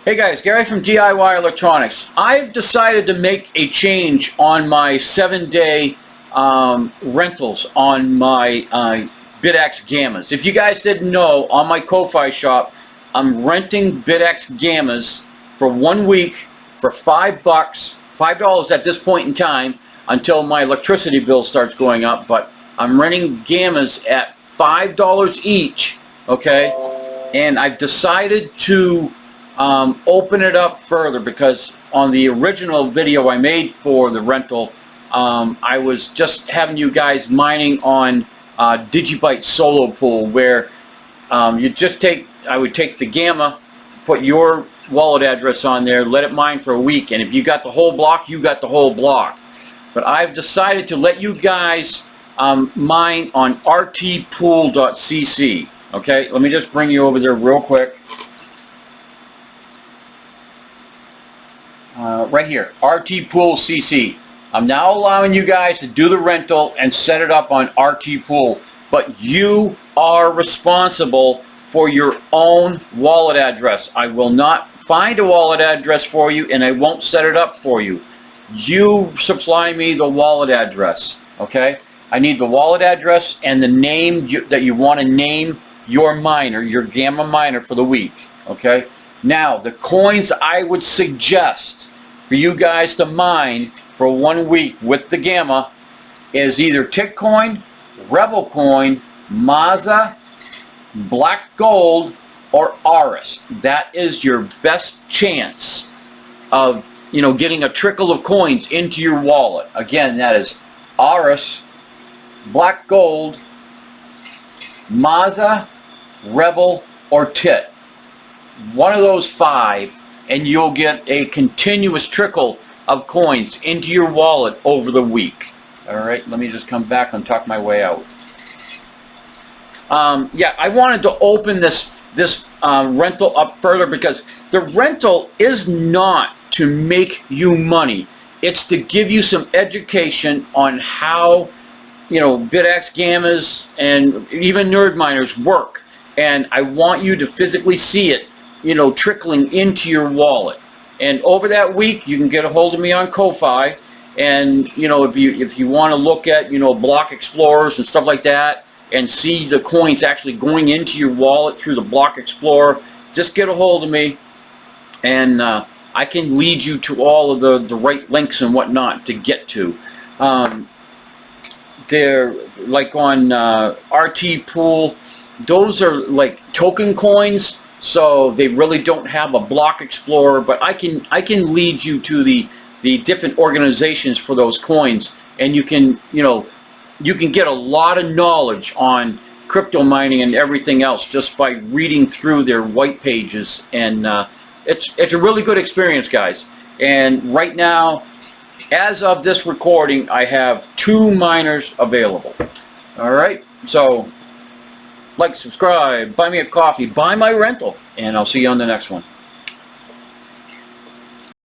Hey guys, Gary from DIY Electronics. I've decided to make a change on my 7-day rentals on my Bitaxe Gammas. If you guys didn't know, on my Ko-Fi shop, I'm renting Bitaxe Gammas for 1 week for $5 at this point in time until my electricity bill starts going up, but I'm renting Gammas at $5 each, okay? And I've decided to open it up further because on the original video I made for the rental, I was just having you guys mining on DigiByte solo pool, where I would take the Gamma, put your wallet address on there, let it mine for a week, and if you got the whole block, you got the whole block. But I've decided to let you guys mine on rt-pool.cc. Okay, let me just bring you over there real quick. Right here, rt-pool.cc. I'm now allowing you guys to do the rental and set it up on rt-pool, but you are responsible for your own wallet address. I will not find a wallet address for you, and I won't set it up for you. You supply me the wallet address, okay? I need the wallet address and the name that you want to name your miner, your Gamma miner for the week, okay? Now, the coins I would suggest for you guys to mine for 1 week with the Gamma is either Tickcoin, Rebel Coin, Maza, Black Gold, or Aris. That is your best chance of, you know, getting a trickle of coins into your wallet. Again, that is Aris, Black Gold, Maza, Rebel, or Tit. One of those 5, and you'll get a continuous trickle of coins into your wallet over the week. Alright, let me just come back and talk my way out. Yeah, I wanted to open this rental up further because the rental is not to make you money. It's to give you some education on how, you know, Bitaxe Gammas and even nerd miners work. And I want you to physically see it, you know, trickling into your wallet. And over that week, you can get a hold of me on Ko-Fi. And, you know, if you want to look at, you know, block explorers and stuff like that, and see the coins actually going into your wallet through the block explorer, just get a hold of me, and I can lead you to all of the right links and whatnot to get to. They're like on rt-pool. Those are like token coins, so they really don't have a block explorer, but I can lead you to the different organizations for those coins, and you can, you know, you can get a lot of knowledge on crypto mining and everything else just by reading through their white pages, and it's a really good experience, guys. And right now, as of this recording, I have 2 miners available. Alright, so like, subscribe, buy me a coffee, buy my rental, and I'll see you on the next one.